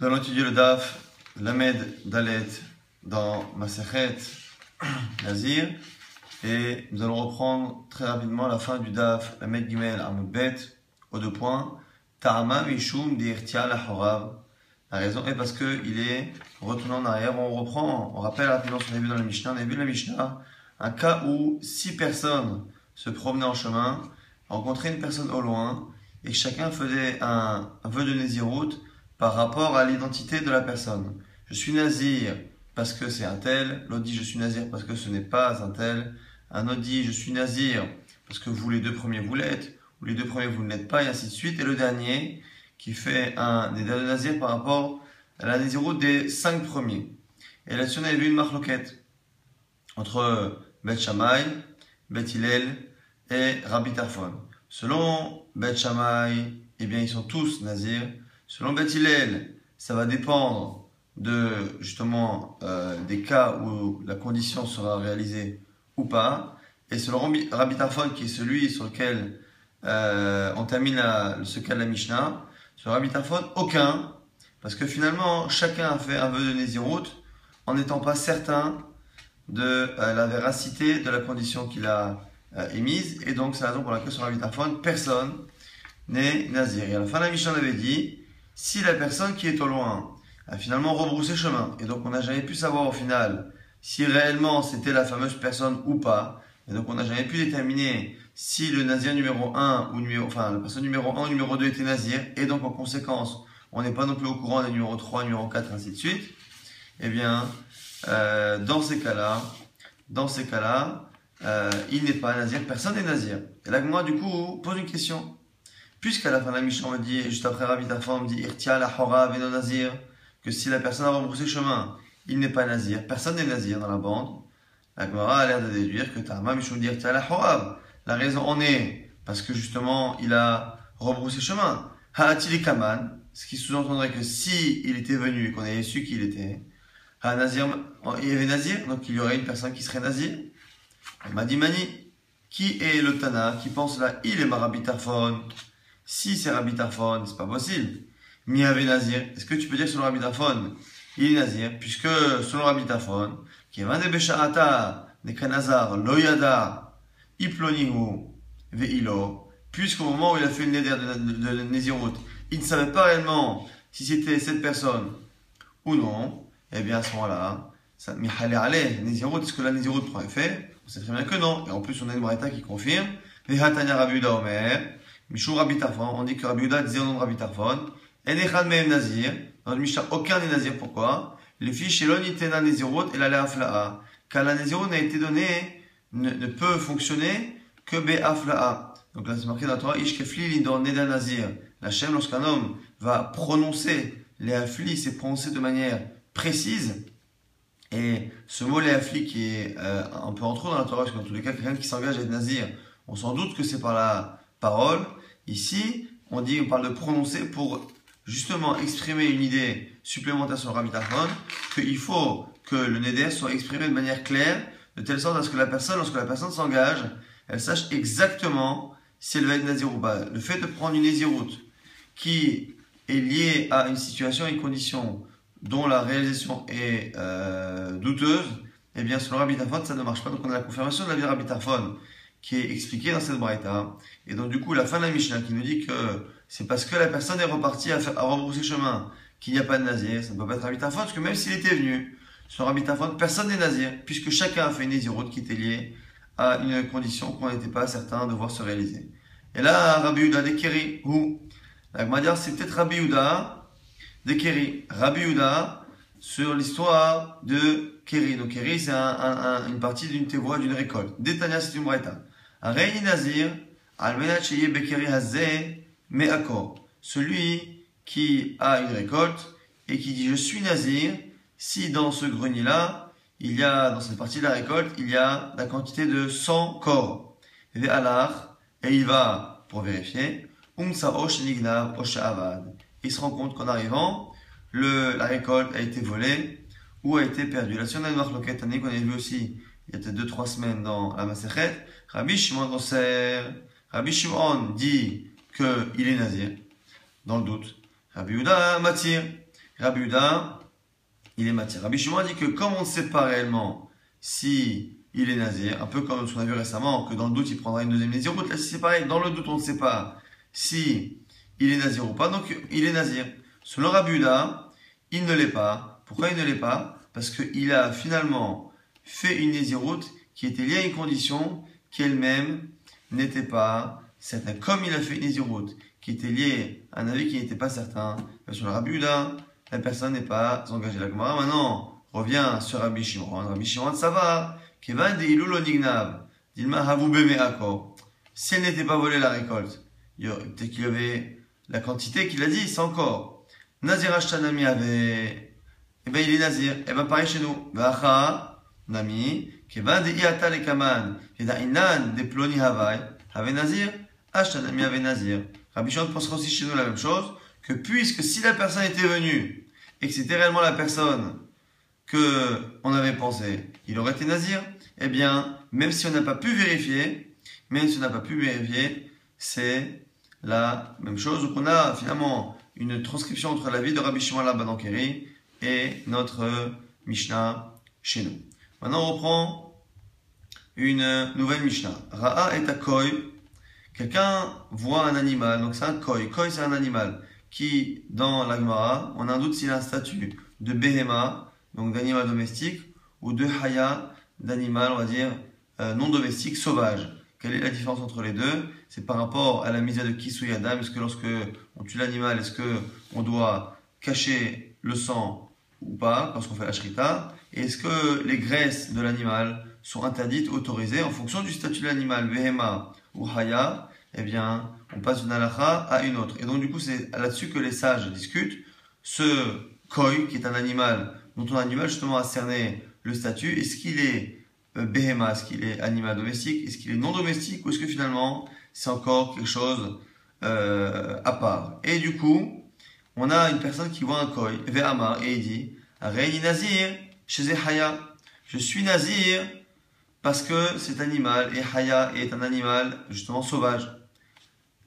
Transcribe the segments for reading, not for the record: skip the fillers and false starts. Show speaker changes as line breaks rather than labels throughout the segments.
Nous allons étudier le Daf, Lamed Dalet, dans Masechet Nazir. Et nous allons reprendre très rapidement la fin du Daf, Lamed Gimel Amud Bet, aux deux points. Ta'ama Mishum Dirtia Lahorav. La raison est parce qu'il est retourné en arrière. On rappelle rapidement ce qu'on a vu dans la Mishnah. On a vu dans la Mishnah un cas où 6 personnes se promenaient en chemin, rencontraient une personne au loin, et que chacun faisait un vœu de Nézirut par rapport à l'identité de la personne. Je suis Nazir parce que c'est un tel, l'autre dit je suis Nazir parce que ce n'est pas un tel, un autre dit je suis Nazir parce que vous les deux premiers vous l'êtes, ou les deux premiers vous ne l'êtes pas, et ainsi de suite, et le dernier qui fait un Néder de Nazir par rapport à la Nézirut des 5 premiers. Et là-dessus on avait vu une marloquette entre Bet Shammai, Bet Hillel et Rabbi Tarfon. Selon Bet Shammai, eh bien ils sont tous Nazir. Selon Bet Hillel, ça va dépendre de justement des cas où la condition sera réalisée ou pas. Et selon Rabbi Tarfon, qui est celui sur lequel on termine ce cas de la Mishnah, selon Rabbi Tarfon, aucun, parce que finalement chacun a fait un vœu de Nézirut en n'étant pas certain de la véracité de la condition qu'il a émise, et donc c'est la raison pour laquelle sur Rabbi Tarfon, personne n'est Nazir. Et à la fin de la Mishnah, on avait dit, si la personne qui est au loin a finalement rebroussé chemin, et donc on n'a jamais pu savoir au final si réellement c'était la fameuse personne ou pas, et donc on n'a jamais pu déterminer si le Nazir numéro 1 ou la personne numéro 1 ou numéro 2 était Nazir, et donc en conséquence on n'est pas non plus au courant des numéros 3, numéro 4, ainsi de suite, eh bien dans ces cas-là, il n'est pas Nazir, personne n'est Nazir. Et là, moi, du coup, pose une question. Puisqu'à la fin de la Mishnah, on me dit, juste après Rabbi Tarfon, on me dit, Irtia la Hora veno Nazir, que si la personne a rebroussé chemin, il n'est pas Nazir, personne n'est Nazir dans la bande. La Gemara a l'air de déduire que Ta'ama Mishum dit Irtia la Hora. La raison en est, parce que justement, il a rebroussé chemin. Ha'atili Kaman, ce qui sous-entendrait que si il était venu et qu'on avait su qui il était, Nazir, il y avait Nazir, donc il y aurait une personne qui serait Nazir. Madimani, qui est le Tana, qui pense là, il est Rabbi Tarfon. Si c'est Rabbi Tarfon, c'est pas possible. Mais il y avait Nazir. Est-ce que tu peux dire selon Rabbi Tarfon, il est Nazir, puisque selon Rabbi Tarfon, qui est Vande Besha'ata, Nekanazar, Loyada, Iplonihu, Ve'ilo, puisqu'au moment où il a fait une Neder de Nézirut, il ne savait pas réellement si c'était cette personne ou non. Eh bien, à ce moment-là, Nézirut, est-ce que la Nézirut prend effet? On sait très bien que non. Et en plus, on a une braïta qui confirme. Vehatanya Rabbi Yehuda Omer, Mishou Rabbi Tarfon. On dit que Rabbi Yehuda disait au nom de Rabbi Tarfon. Enechad Mehem Nazir. Dans le Mishnah, aucun n'est Nazir. Pourquoi? Les fiches Elon Itena Nézirut et la Leafla'a. Car la Nézirut n'a été donnée, ne peut fonctionner que Be'afla'a. Donc là, c'est marqué dans la Torah, Ish Kefli Lindor Neda Nazir. La Shem, lorsqu'un homme va prononcer les afli, c'est prononcer de manière précise. Et ce mot léafli qui est un peu en trop dans la Torah, parce que dans tous les cas, quelqu'un qui s'engage à être nazir, on s'en doute que c'est par la parole. Ici, on parle de prononcer pour justement exprimer une idée supplémentaire sur le Rabbi Tarfon, qu'il faut que le neder soit exprimé de manière claire, de telle sorte à ce que la personne, lorsque la personne s'engage, elle sache exactement si elle va être nazir ou pas. Le fait de prendre une nézirut qui est liée à une situation et une condition dont la réalisation est douteuse, eh bien selon Rabbi Tarfon ça ne marche pas. Donc on a la confirmation de la vie de Rabbi Tarfon qui est expliquée dans cette braïta. Et donc du coup la fin de la Mishnah qui nous dit que c'est parce que la personne est repartie à rebrousser chemin qu'il n'y a pas de nazir. Ça ne peut pas être Rabbi Tarfon, parce que même s'il était venu selon Rabbi Tarfon, personne n'est nazir, puisque chacun a fait une nézirut qui était liée à une condition qu'on n'était pas certain de voir se réaliser. Et là Rabbi Yehuda Dekeri, la Gemara, c'est peut-être Rabbi Yehuda de Keri, Rabbi Yehuda, sur l'histoire de Keri. Donc Keri, c'est une partie d'une tevoa, d'une récolte. Détania, c'est une braïta. Reini Nazir, almenat sheye bekeri hazeh me'akor. Celui qui a une récolte et qui dit je suis Nazir, si dans ce grenier-là, dans cette partie de la récolte, il y a la quantité de 100 corps. Ve'alar, et il va pour vérifier, osh nignav osh avad. Il se rend compte qu'en arrivant, la récolte a été volée ou a été perdue. Là, si on a une marloquette qu'on avait vu aussi il y a peut-être 2-3 semaines dans la Masechet, Rabbi Shimon dit qu'il est nazir, dans le doute. Rabbi Yehuda Matir, Rabbi Yehuda, il est matière. Rabbi Shimon dit que comme on ne sait pas réellement si il est nazir, un peu comme ce qu'on a vu récemment, que dans le doute il prendra une deuxième naziroute, là c'est pareil, dans le doute on ne sait pas si il est nazir ou pas, donc il est nazir. Selon Rabbi Yehuda, il ne l'est pas. Pourquoi il ne l'est pas? Parce qu'il a finalement fait une naziroute qui était liée à une condition qu'elle-même n'était pas certaine. Comme il a fait une naziroute qui était liée à un avis qui n'était pas certain, sur le Rabbi Yehuda, la personne n'est pas engagée. La Gemara maintenant revient sur Rabbi Shimon. Rabbi Shimon, ça va. Kevan de Ilul Onignav, Dilma Havu Bemeako. Si elle n'était pas volée la récolte, peut-être qu'il y avait la quantité qu'il a dit, c'est encore. Nazir Ashtanami avait. Eh bien, il est nazir. Eh bien, pareil chez nous. Vacha, Nami, Kevan de Iata le Kaman, Yeda Inan de Ploni Havai, avait nazir, Ashtanami avait nazir. Rabbi Shimon pensera aussi chez nous la même chose, que puisque si la personne était venue, et que c'était réellement la personne que on avait pensé, il aurait été nazir, eh bien, même si on n'a pas pu vérifier, c'est la même chose. Donc on a finalement une transcription entre la vie de Rabbi Shimon Bar Bankeri et notre Mishnah chez nous. Maintenant on reprend une nouvelle Mishnah. Ra'a et Koi. Quelqu'un voit un animal, donc c'est un Koi. Koi c'est un animal qui, dans la Gemara, on a un doute s'il a un statut de Behema, donc d'animal domestique, ou de Haya, d'animal, on va dire, non domestique, sauvage. Quelle est la différence entre les deux? C'est par rapport à la mise de Kisui Adam. Est-ce que lorsque on tue l'animal, est-ce que on doit cacher le sang ou pas, lorsqu'on fait la shrita? Et est-ce que les graisses de l'animal sont interdites, autorisées, en fonction du statut de l'animal, Behema ou Haya? Eh bien, on passe d'une halakha à une autre. Et donc, du coup, c'est là-dessus que les sages discutent. Ce koi, qui est un animal, dont on a du mal justement à cerner le statut, est-ce qu'il est behema, est-ce qu'il est animal domestique, est-ce qu'il est non domestique, ou est-ce que finalement, c'est encore quelque chose à part. Et du coup, on a une personne qui voit un koi, ve'amar, et il dit, Reini nazir, chez Haya, je suis nazir, parce que cet animal, et Haya, est un animal justement sauvage.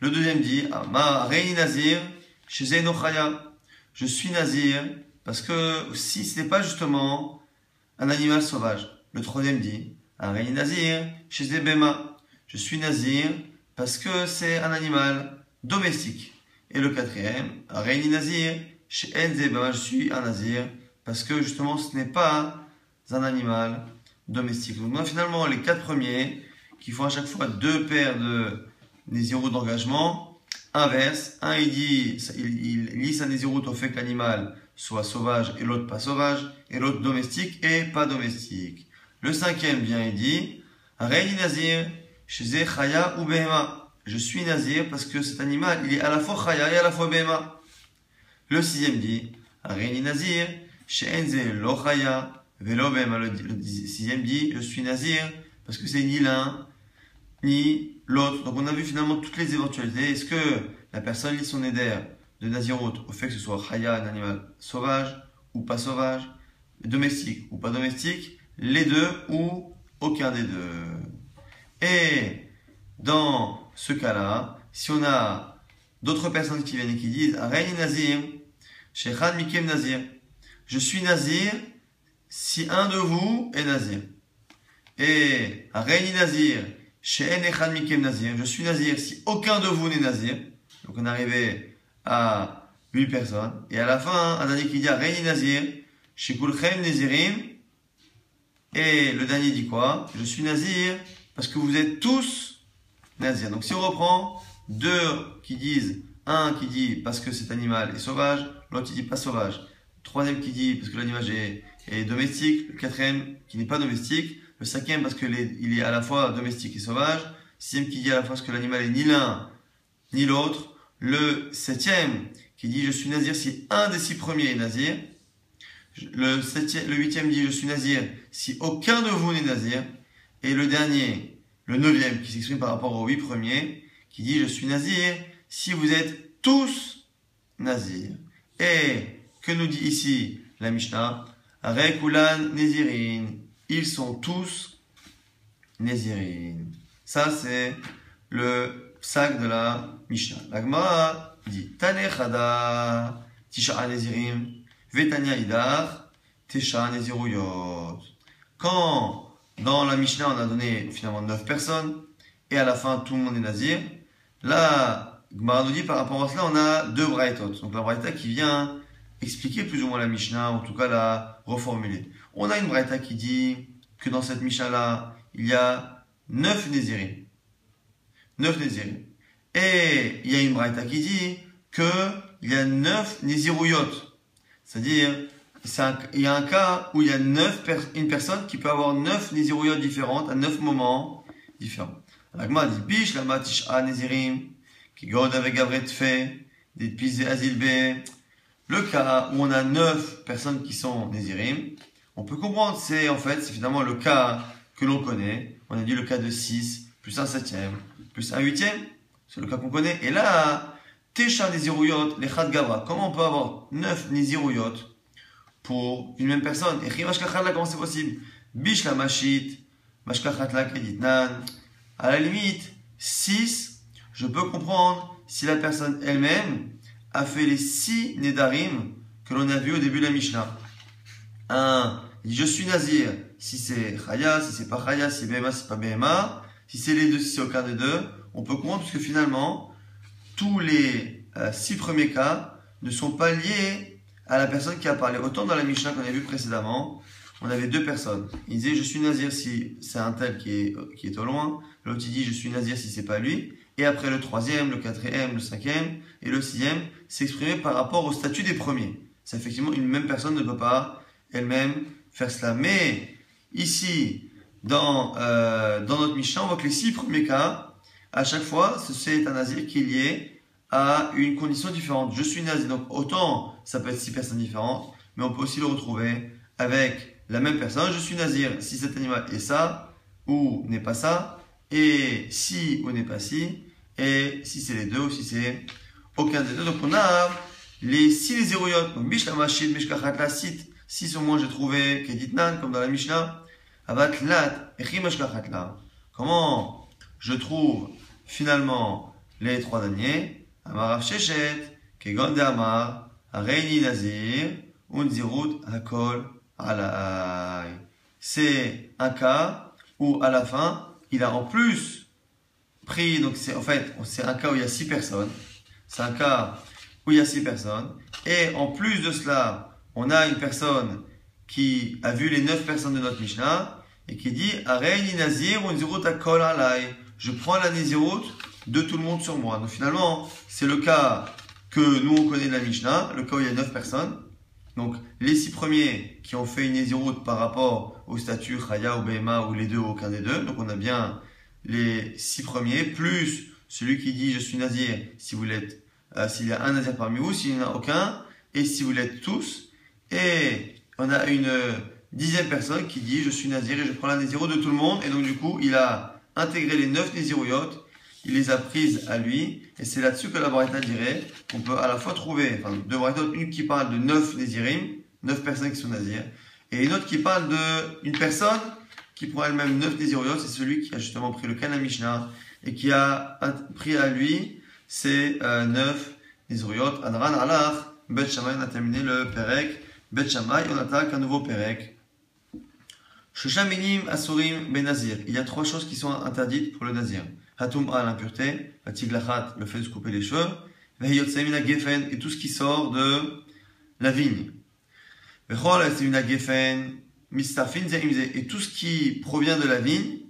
Le deuxième dit, Ma Reini Nazir, chez Zeno Chaya. Je suis Nazir, parce que si ce n'est pas justement un animal sauvage. Le troisième dit, Reini Nazir, chez Zebema. Je suis Nazir, parce que c'est un animal domestique. Et le quatrième, Reini Nazir, chez Enzebema. Je suis un Nazir, parce que justement ce n'est pas un animal domestique. Donc finalement, les quatre premiers, qui font à chaque fois deux paires de Nézirut d'engagement, inverse. Un, il dit, il lie sa Nézirut au fait que l'animal soit sauvage et l'autre pas sauvage, et l'autre domestique et pas domestique. Le cinquième vient et dit, Reini Nazir, chez Chaya ou Behema. Je suis Nazir parce que cet animal, il est à la fois Chaya et à la fois Behema. Le sixième dit, Reini Nazir, chez Enze lo Chaya, velo Behema. Le sixième dit, je suis Nazir parce que c'est ni l'un, ni l'autre. Donc on a vu finalement toutes les éventualités. Est-ce que la personne lit son éder de Nazirut au fait que ce soit Chaya, un animal sauvage ou pas sauvage, domestique ou pas domestique, les deux ou aucun des deux. Et dans ce cas-là, si on a d'autres personnes qui viennent et qui disent Reini Nazir, Shechan Mikem Nazir, je suis Nazir si un de vous est Nazir. Et Reini Nazir, je suis Nazir si aucun de vous n'est Nazir. Donc on est arrivé à 8 personnes. Et à la fin, un dernier qui dit Reini Nazir, Shekulchem Nazirim. Et le dernier dit quoi? Je suis Nazir parce que vous êtes tous Nazir. Donc si on reprend, deux qui disent, un qui dit parce que cet animal est sauvage, l'autre qui dit pas sauvage. Le troisième qui dit parce que l'animal est domestique. Le quatrième qui n'est pas domestique. Le cinquième parce qu'il est à la fois domestique et sauvage. Le sixième qui dit à la fois parce que l'animal est ni l'un ni l'autre. Le septième qui dit je suis nazir si un des 6 premiers est nazir. Le huitième dit je suis nazir si aucun de vous n'est nazir. Et le dernier, le neuvième qui s'exprime par rapport aux 8 premiers, qui dit je suis nazir si vous êtes tous nazir. Et que nous dit ici la Mishnah? Rekulan Nezirin. Ils sont tous Nézirin. Ça, c'est le sac de la Mishnah. La Gemara dit Tanechada Tisha'a Nézirim. Vetania idar, tesha neziruyot. Quand dans la Mishnah on a donné finalement 9 personnes, et à la fin tout le monde est nazir, là, Gemara nous dit par rapport à cela, on a deux braïtot. Donc la braïta qui vient expliquer plus ou moins la Mishnah, en tout cas la reformuler. On a une braïta qui dit que dans cette Mishnah-là, il y a 9 nézirim. 9 nézirim. Et il y a une braïta qui dit qu'il y a 9 nézirouyot. C'est-à-dire, il y a un cas où il y a une personne qui peut avoir 9 nézirouyot différentes à 9 moments différents. La Gemara dit Bish la matisha nézirim, qui gode avec Gavret fait, des pisés azilbé. Le cas où on a 9 personnes qui sont nézirim, on peut comprendre, c'est finalement le cas que l'on connaît. On a dit le cas de 6, plus un septième, plus un huitième. C'est le cas qu'on connaît. Et là, Tesha Nézirouyot, les Chad Gavra. Comment on peut avoir 9 Nézirouyot pour une même personne? Et Chimashkachatla, comment c'est possible? Bish la Mashit, Mashkachatla Keditnan. À la limite, 6, je peux comprendre si la personne elle-même a fait les 6 Nedarim que l'on a vu au début de la Mishnah. Il dit je suis nazir, si c'est Chaya, si c'est pas Chaya, si c'est Behema, si c'est pas Behema, si c'est les deux, si c'est aucun des deux, on peut comprendre parce que finalement, tous les 6 premiers cas ne sont pas liés à la personne qui a parlé. Autant dans la Mishnah qu'on a vu précédemment, on avait 2 personnes. Il disait je suis nazir si c'est un tel qui est au loin, l'autre il dit je suis nazir si c'est pas lui, et après le 3e, le 4e, le 5e et le 6e s'exprimer par rapport au statut des premiers. C'est effectivement une même personne ne peut pas elle-même faire cela. Mais ici, dans notre Mishnah, on voit que les 6 premiers cas, à chaque fois, c'est un nazir qui est lié à une condition différente. Je suis nazir, donc autant ça peut être 6 personnes différentes, mais on peut aussi le retrouver avec la même personne. Je suis nazir si cet animal est ça ou n'est pas ça, et si ou n'est pas si, et si c'est les deux ou si c'est aucun des deux. Donc on a les 6 nézirouyot, donc Bish la Mashid, Mishkachatla, 6 au moins j'ai trouvé Keditnan, comme dans la Mishnah. Abatlat, Echimashkachatla. Comment je trouve finalement les 3 derniers? Amarav Shechet, Kegon de Amar, Areini Nazir, Unzirut Hakol Alay. C'est un cas où à la fin, il a en plus pris, donc c'est un cas où il y a 6 personnes. C'est un cas où il y a 6 personnes. Et en plus de cela, on a une personne qui a vu les 9 personnes de notre Mishnah et qui dit Areini Nazir ou Nzirut Akol Alay. Je prends la Nézirut de tout le monde sur moi. Donc finalement, c'est le cas que nous on connaît de la Mishnah, le cas où il y a 9 personnes. Donc les 6 premiers qui ont fait une Nézirut par rapport au statut Chaya ou Behema ou les deux ou aucun des deux. Donc on a bien les 6 premiers, plus celui qui dit je suis Nazir si vous l'êtes, s'il y a un Nazir parmi vous, s'il n'y en a aucun, et si vous l'êtes tous. Et on a une 10e personne qui dit je suis nazir et je prends la néziro de tout le monde. Et donc du coup il a intégré les 9 nézirouyot, il les a prises à lui. Et c'est là-dessus que la braïta dirait qu'on peut à la fois trouver 2 braïtot, une qui parle de 9 nézirim, 9 personnes qui sont nazirs, et une autre qui parle d'une personne qui prend elle-même 9 nézirouyot. C'est celui qui a justement pris le Kana Mishnah et qui a pris à lui ces 9 nézirouyot. Adran alach, Bet Shammai, on a terminé le Perek. Bet Shammai, on attaque un nouveau Perek. Shosha minim asurim ben nazir. Il y a 3 choses qui sont interdites pour le nazir. Hatum'a, l'impureté. Vatiglachat, le fait de se couper les cheveux. Vehiyotsemina gefen, et tout ce qui sort de la vigne. Vechol yotsemina gefen, mistafin zeimze, et tout ce qui provient de la vigne,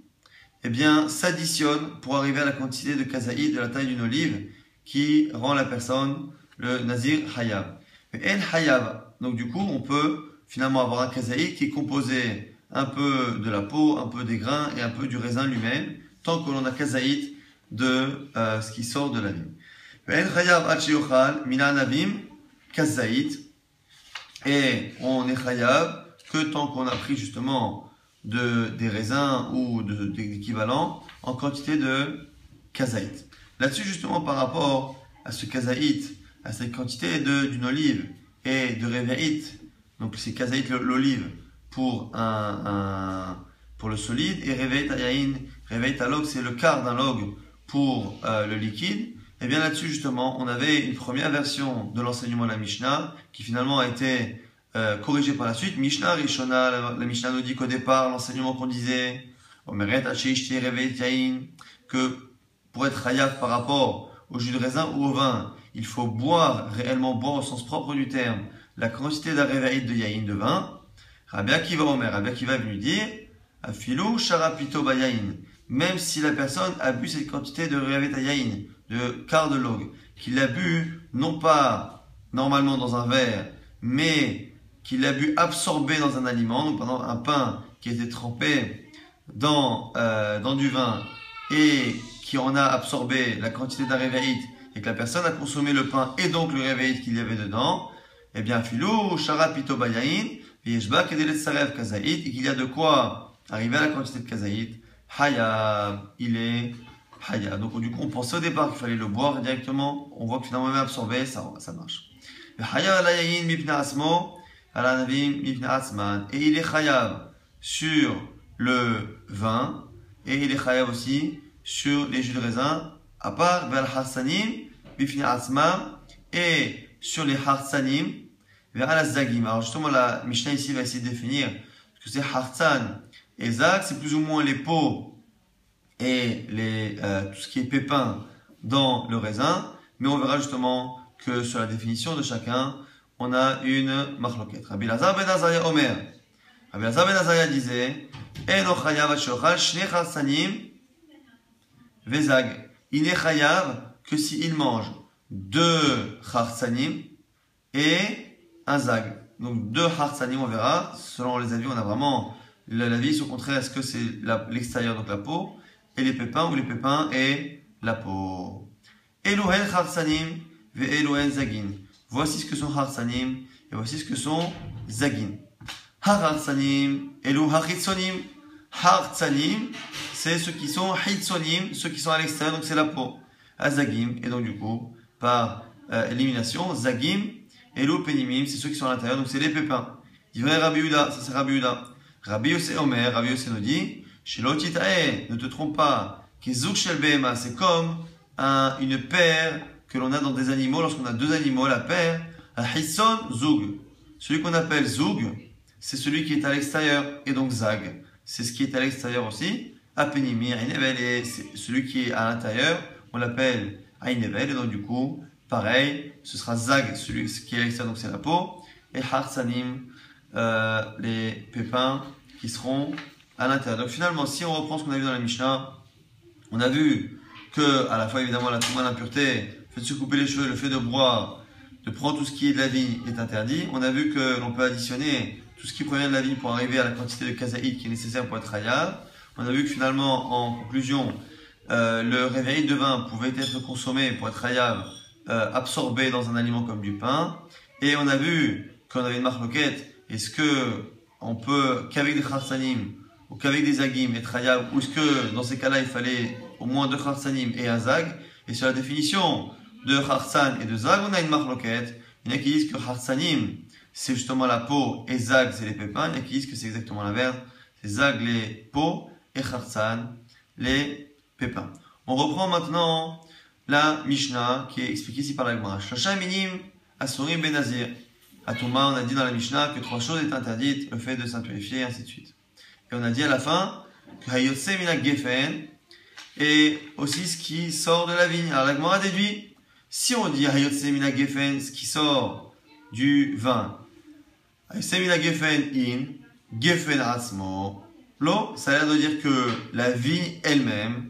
eh bien, s'additionne pour arriver à la quantité de kazaïd, de la taille d'une olive, qui rend la personne le nazir hayab. En hayab, donc du coup, on peut finalement avoir un kazaïd qui est composé un peu de la peau, un peu des grains et un peu du raisin lui-même, tant que l'on a kazaïd de ce qui sort de la vigne. En hayab achiyochal mina navim kazaïd, et on est hayab que tant qu'on a pris justement des raisins ou d'équivalents en quantité de kazaïd. Là-dessus justement par rapport à ce kazaïd, à cette quantité d'une olive et de réveït, donc c'est kazaït l'olive pour pour le solide, et réveït ayaïn, réveït à log, c'est le quart d'un log pour le liquide. Et bien là-dessus justement on avait une première version de l'enseignement de la Mishnah qui finalement a été corrigé par la suite. Mishnah Rishona, la Mishnah nous dit qu'au départ, l'enseignement qu'on disait, que pour être hayaf par rapport au jus de raisin ou au vin, il faut boire, réellement boire au sens propre du terme, la quantité d'un réveil de yaïn de vin. Rabbi Akiva Omer, Rabbi Akiva est venu dire, Afilou sharapito bayaïn, même si la personne a bu cette quantité de réveil de yaïn, de quart de log, qu'il l'a bu non pas normalement dans un verre, mais qu'il l'a bu absorbé dans un aliment, donc pendant un pain qui était trempé dans du vin et qui en a absorbé la quantité d'un réveillite et que la personne a consommé le pain et donc le réveillite qu'il y avait dedans, eh bien, filou, sharapito bayaïn, vieshba kedelet sarev kazaït, et qu'il y a de quoi arriver à la quantité de kazaït, hayab, il est hayab. Donc, du coup, on pensait au départ qu'il fallait le boire directement, on voit que finalement, même absorbé, ça marche. Hayab la yaïn mipna asmo, ala navim mipna asman, et il est hayab sur le vin, et il est chayav aussi sur les jus de raisin, à part vers harsanim, bifni asmam, et sur les harsanim, vers la zagim. Alors justement, la Mishnah ici va essayer de définir ce que c'est harsan et zag, c'est plus ou moins les peaux et tout ce qui est pépins dans le raisin, mais on verra justement que sur la définition de chacun, on a une machloket. Rabbi Lazar ben Azariah Omer. Rabbi Lazar ben Azariah disait, Eno chayav at shochal shne harsanim vezag. Il n'est chayav que s'il mange 2 harsanim et un zag. Donc 2 harsanim, on verra. Selon les avis, on a vraiment l'avis au contraire, est-ce que c'est l'extérieur, donc la peau, et les pépins, ou les pépins et la peau. Eluhen harsanim ve eluhen zagin. Voici ce que sont harsanim et voici ce que sont zagin. Harsanim, elu hachitsonim. Harsanim, c'est ceux qui sont hitsonim, ceux qui sont à l'extérieur, donc c'est la peau. Azagim, et donc du coup, par élimination, zagim, elu penimim, c'est ceux qui sont à l'intérieur, donc c'est les pépins. Divrei Rabbi Yehuda, ça c'est Rabbi Yehuda. Rabbi Yossé Omer, Rabbi Yossé nous dit, Shilotitae, ne te trompe pas, Kizuk shel behema, c'est comme une paire que l'on a dans des animaux, lorsqu'on a 2 animaux, la paire, Hisson Zug. Celui qu'on appelle Zug, c'est celui qui est à l'extérieur, et donc Zag, c'est ce qui est à l'extérieur aussi. Apenimi, Ainevel, et celui qui est à l'intérieur, on l'appelle Ainevel, et donc du coup, pareil, ce sera Zag, celui qui est à l'extérieur, donc c'est la peau, et Harsanim, les pépins qui seront à l'intérieur. Donc finalement, si on reprend ce qu'on a vu dans la Mishnah, on a vu que, à la fois évidemment, la touma, l'impureté, le fait de se couper les cheveux, le fait de boire, de prendre tout ce qui est de la vigne est interdit. On a vu que l'on peut additionner tout ce qui provient de la vigne pour arriver à la quantité de kazaïd qui est nécessaire pour être hayab. On a vu que finalement, en conclusion, le réveil de vin pouvait être consommé pour être hayab, absorbé dans un aliment comme du pain. Et on a vu qu'on avait une marloquette. Est-ce que on peut qu'avec des kharsanim ou qu'avec des zagim être hayab, ou est-ce que dans ces cas-là il fallait au moins 2 kharsanim et un zag? Et sur la définition de kharsan et de zag, on a une marloquette. Il y en a qui disent que kharsanim c'est justement la peau et zag c'est les pépins. Il y en a qui disent que c'est exactement l'inverse. C'est zag les peaux et kharsan les pépins. On reprend maintenant la Mishnah qui est expliquée ici par la Gemara. Shlocha minim asurim benazir. À Touma, on a dit dans la Mishnah que 3 choses étaient interdites, le fait de s'impurifier, et ainsi de suite. Et on a dit à la fin que hayotse mina gefen, et aussi ce qui sort de la vigne. Alors la Gemara déduit, si on dit hayotse mina gefen, ce qui sort du vin, hayotse mina gefen in, gefen atzmo, lo, ça a l'air de dire que la vigne elle-même,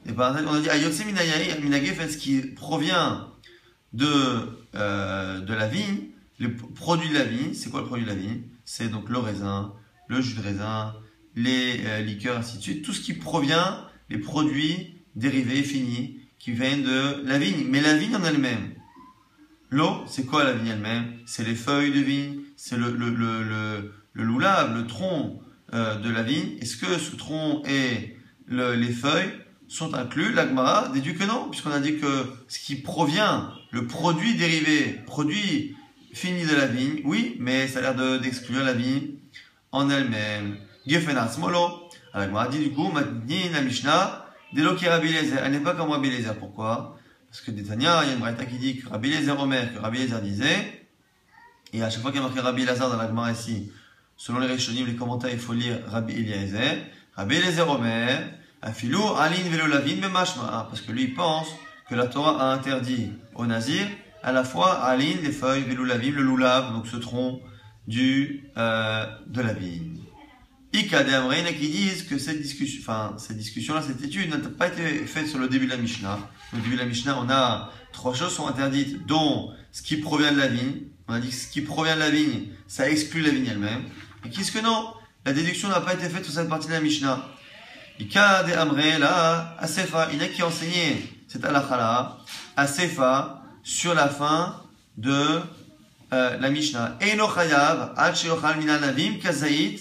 et par exemple, on a dit hayotse mina gefen, ce qui provient de la vigne. Le produit de la vigne, c'est quoi le produit de la vigne? C'est donc le raisin, le jus de raisin, les liqueurs, ainsi de suite. Tout ce qui provient, les produits dérivés, finis, qui viennent de la vigne. Mais la vigne en elle-même. L'eau, c'est quoi la vigne elle-même? C'est les feuilles de vigne, c'est le loulab, le tronc de la vigne. Est-ce que ce tronc et les feuilles sont inclus? La Gemara déduit que non, puisqu'on a dit que ce qui provient, le produit dérivé, produit fini de la vigne, oui, mais ça a l'air d'exclure la vigne en elle-même. Gefenat smolo. Alors, on a dit du coup, maintenant la Mishnah, Delo ki Rabbi Eliezer, elle n'est pas comme Rabbi Eliezer. Pourquoi? Parce que Détania, il y a une braïta qui dit que Rabbi Eliezer Omer, que Rabbi Eliezer disait, Et à chaque fois qu'il y a marqué Rabbi Elazar dans la Gemara ici, selon les Rishonim, les commentaires, il faut lire Rabbi Eliezer. Rabbi Eliezer Omer, Afilou Alin Velo Lavin Bemashma, parce que lui il pense que la Torah a interdit au Nazir à la fois Alin, les feuilles, Velo Lavim, le loulav, donc ce tronc de la vigne. Ika de Amreina qui disent que cette discussion-là, cette étude n'a pas été faite sur le début de la Mishnah. Au début de la Mishnah, on a 3 choses sont interdites, dont ce qui provient de la vigne. On a dit que ce qui provient de la vigne, ça exclut la vigne elle-même. Et qu'est-ce que non? La déduction n'a pas été faite sur cette partie de la Mishnah. Ika de Amreina, Asefa, il y a qui enseignait cette halakha-là, Asefa, sur la fin de la Mishnah. Eino chayav, ad she'ochal min hanavim, kazait.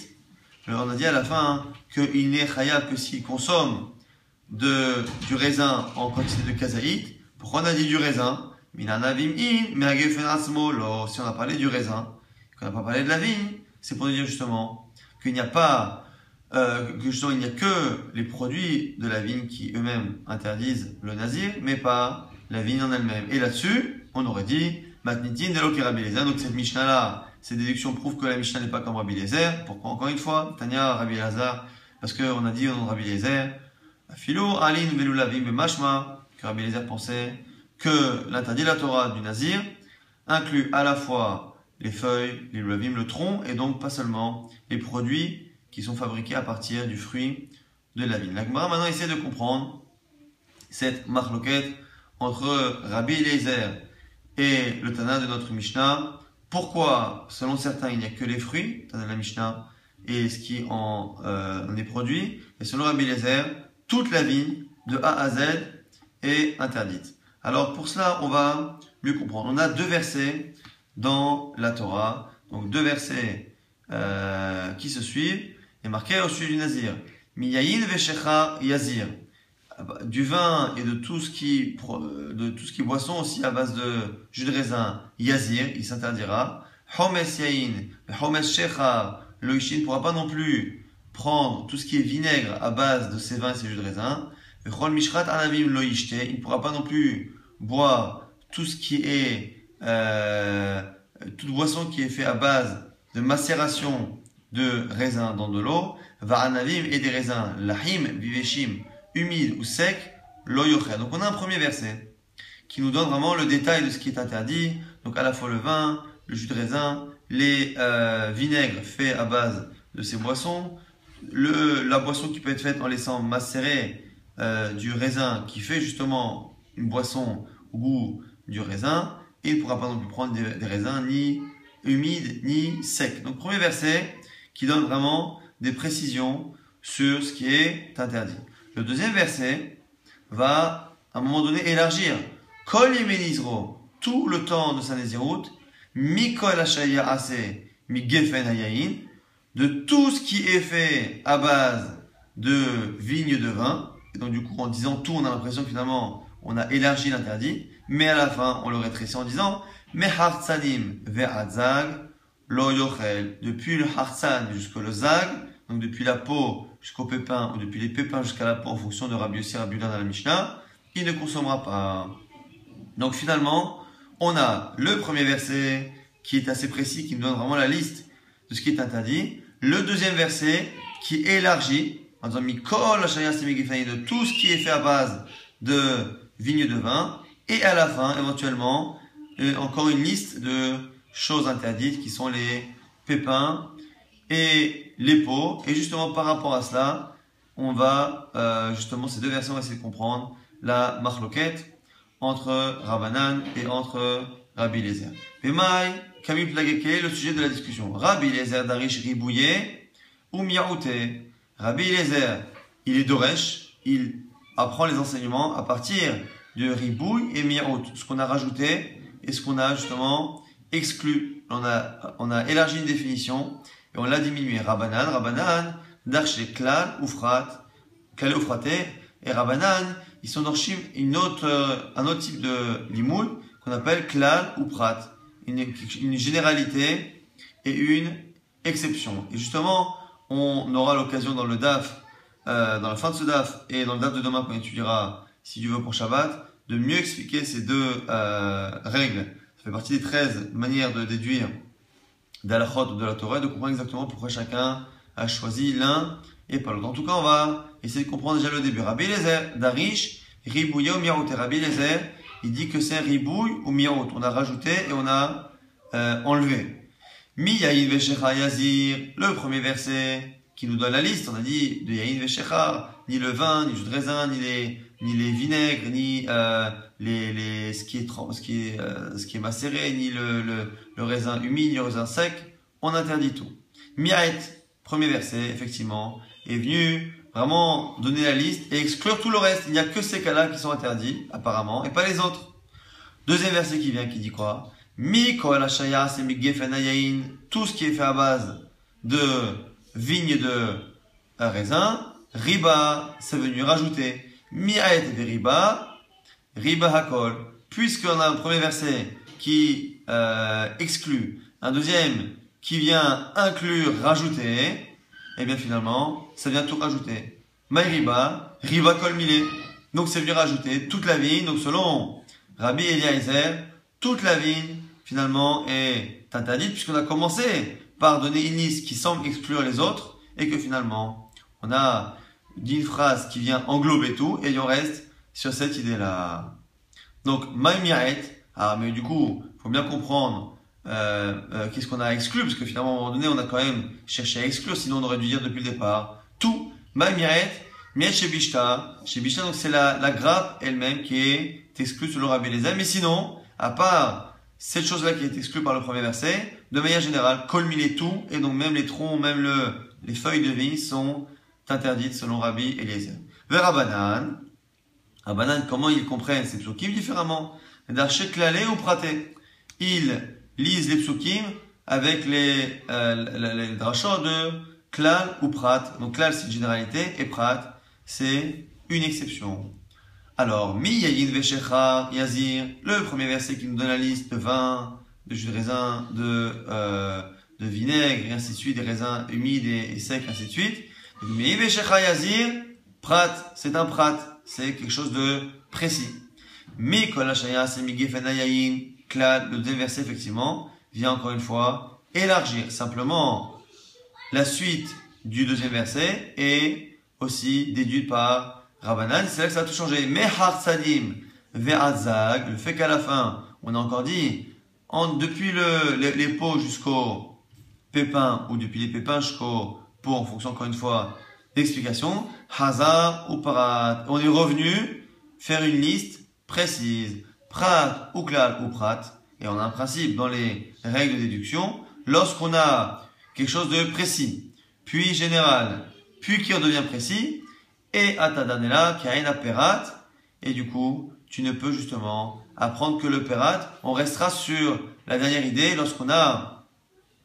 Alors on a dit à la fin qu'il n'est chayav que s'il consomme du raisin en quantité de kazaït. Pourquoi on a dit du raisin? Minanavim in, me'agefen asmo lo. Si on a parlé du raisin, qu'on n'a pas parlé de la vigne, c'est pour dire justement qu'il n'y a pas, il n'y a que les produits de la vigne qui eux-mêmes interdisent le nazir, mais pas la vigne en elle-même. Et là-dessus, on aurait dit matnitin de l'oki Rabbi Eliezer. Donc cette Mishnah-là, ces déductions prouvent que la Mishnah n'est pas comme Rabbi Eliezer. Pourquoi? Encore une fois, Tanya, Rabbi Elazar, parce qu'on a dit au nom de Rabbi Eliezer, Afilo, Alin, Velulavim, Bemashma, que Rabbi Eliezer pensait que l'interdit de la Torah du Nazir inclut à la fois les feuilles, les lulavim, le tronc, et donc pas seulement les produits qui sont fabriqués à partir du fruit de la vigne. La Gemara maintenant essaie de comprendre cette marloquette entre Rabbi Eliezer et le Tana de notre Mishnah. Pourquoi, selon certains, il n'y a que les fruits, Tana de la Mishnah, et ce qui en est produit, et selon Rabbi Eliezer, toute la vigne, de A à Z, est interdite. Alors pour cela, on va mieux comprendre. On a 2 versets dans la Torah, donc 2 versets qui se suivent, et marqué au sujet du Nazir. Miyayin veshecha yazir. Du vin et de tout ce qui est boisson aussi à base de jus de raisin, yazir, il s'interdira. Homes yayin, homes shecha, le ishin ne pourra pas non plus prendre tout ce qui est vinaigre à base de ces vins et ces jus de raisin. Chol mishrat anavim lo yishte, il ne pourra pas non plus boire tout ce qui est toute boisson qui est fait à base de macération de raisins dans de l'eau. Va anavim et des raisins lahim viveshim, humides ou secs, lo yochel. Donc on a un premier verset qui nous donne vraiment le détail de ce qui est interdit. Donc à la fois le vin, le jus de raisin, les vinaigres faits à base de ces boissons, la boisson qui peut être faite en laissant macérer du raisin qui fait justement une boisson au goût du raisin, et il ne pourra pas non plus prendre des raisins ni humides ni secs. Donc premier verset qui donne vraiment des précisions sur ce qui est interdit. Le deuxième verset va à un moment donné élargir Kol Yemenizro, tout le temps de sa Nézirout, Mikol Hashaya Ase, Mi Gefen Hayayin, de tout ce qui est fait à base de vigne de vin. Et donc du coup, en disant tout, on a l'impression que finalement, on a élargi l'interdit, mais à la fin, on le rétrécit en disant Mehartsanim ve'adzag lo yochel, depuis le hartsan jusqu'au zag, donc depuis la peau jusqu'au pépin, ou depuis les pépins jusqu'à la peau, en fonction de Rabbi Yossi, Rabbi Yudan dans la Mishnah, il ne consommera pas. Donc finalement, on a le premier verset qui est assez précis, qui nous donne vraiment la liste de ce qui est interdit. Le deuxième verset qui élargit en disant Mikol Hashaya Semigifani, de tout ce qui est fait à base de vigne de vin, et à la fin, éventuellement, encore une liste de choses interdites qui sont les pépins et les peaux. Et justement, par rapport à cela, on va, justement, ces 2 versets, on va essayer de comprendre la marloquette entre Rabbanan et entre Rabbi Eliezer. Pemai, Kamil Plageke, le sujet de la discussion. Rabbi Eliezer d'Arish Ribouye ou Miaouté. Rabbi Eliezer, il est d'Oresh, il apprend les enseignements à partir de Ribouille et Miaout, ce qu'on a rajouté et ce qu'on a justement exclu. On a élargi une définition et on l'a diminué. Rabbanan, Darché Klal, Oufrat, Klal Oufraté, et Rabbanan, ils sont dans un autre type de limoud qu'on appelle Klal ou Prat, une généralité et une exception. Et justement, on aura l'occasion dans le DAF, dans la fin de ce DAF et dans le DAF de demain qu'on étudiera, si Dieu veut pour Shabbat, de mieux expliquer ces 2 règles. Ça fait partie des 13 manières de déduire d'Alachot ou de la Torah, de comprendre exactement pourquoi chacun a choisi l'un et pas l'autre. En tout cas, on va essayer de comprendre déjà le début. Rabbi Eliezer, Darish, Ribouya ou Miaout. Et Rabbi Eliezer, il dit que c'est un ribouille ou Miaout. On a rajouté et on a enlevé. Mi Yahin Veshecha Yazir, le premier verset qui nous donne la liste. On a dit de Yahin Veshecha, ni le vin, ni le jus de raisin, ni les vinaigres, ni ce qui est macéré, ni le raisin humide, ni le raisin sec. On interdit tout. Miaet, premier verset, effectivement, est venu vraiment donner la liste et exclure tout le reste. Il n'y a que ces cas-là qui sont interdits, apparemment, et pas les autres. Deuxième verset qui vient, qui dit quoi? Mi koel hashaya c'est mi gefen hayayin, tout ce qui est fait à base de vigne de raisin, riba, c'est venu rajouter. Mi aet ve riba, riba hakol. Puisqu'on a un premier verset qui exclut, un deuxième qui vient inclure, rajouter, et bien finalement, ça vient tout rajouter. Maï riba, riba kol milé. Donc c'est venu rajouter toute la vigne. Donc selon Rabbi Eliezer, toute la vigne finalement est interdite puisqu'on a commencé par donner une liste qui semble exclure les autres et que finalement on a dit une phrase qui vient englober tout et on reste sur cette idée-là. Donc Maï miaet, mais du coup, faut bien comprendre qu'est-ce qu'on a exclu, parce que finalement, à un moment donné, on a quand même cherché à exclure, sinon on aurait dû dire depuis le départ tout. Maï miaet chez Bishta. Chez Bishta, donc c'est la grappe elle-même qui est exclue selon Rabbi Eliezer. Mais sinon, à part cette chose-là qui est exclue par le premier verset, de manière générale, colmilé tout, et donc même les troncs, même les feuilles de vigne sont interdites selon Rabbi Eliezer. Vers Rabbanan, comment ils comprennent ces psukim différemment? D'archer clalé ou praté. Ils lisent les psukim avec les drachot de klal ou prat. Donc klal c'est une généralité et prat c'est une exception. Alors, mi yayin veshecha yazir, le premier verset qui nous donne la liste de vin, de jus de raisin, de vinaigre et ainsi de suite, des raisins humides et secs, ainsi de suite. Mi veshecha yazir, prat, c'est un prat, c'est quelque chose de précis. Mi kol hashaya c'est mi gefen hayayin, klal, le deuxième verset effectivement vient encore une fois élargir simplement la suite du deuxième verset et aussi déduite par Rabbanan, c'est là que ça a tout changé. Mehar Sadim Ve'azag, le fait qu'à la fin, on a encore dit, depuis les peaux jusqu'au pépin, ou depuis les pépins jusqu'au pot, en fonction encore une fois d'explication, Hazar ou Parat. On est revenu faire une liste précise. Prat ou Klal ou Prat. Et on a un principe dans les règles de déduction. Lorsqu'on a quelque chose de précis, puis général, puis qui redevient précis, et Atadanela, qui a une perat, et du coup, tu ne peux justement apprendre que le perat. On restera sur la dernière idée lorsqu'on a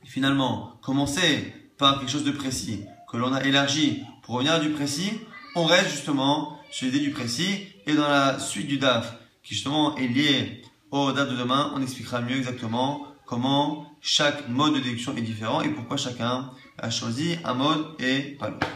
finalement commencé par quelque chose de précis, que l'on a élargi pour revenir à du précis, on reste justement sur l'idée du précis, et dans la suite du DAF, qui justement est lié au DAF de demain, on expliquera mieux exactement comment chaque mode de déduction est différent et pourquoi chacun a choisi un mode et pas l'autre.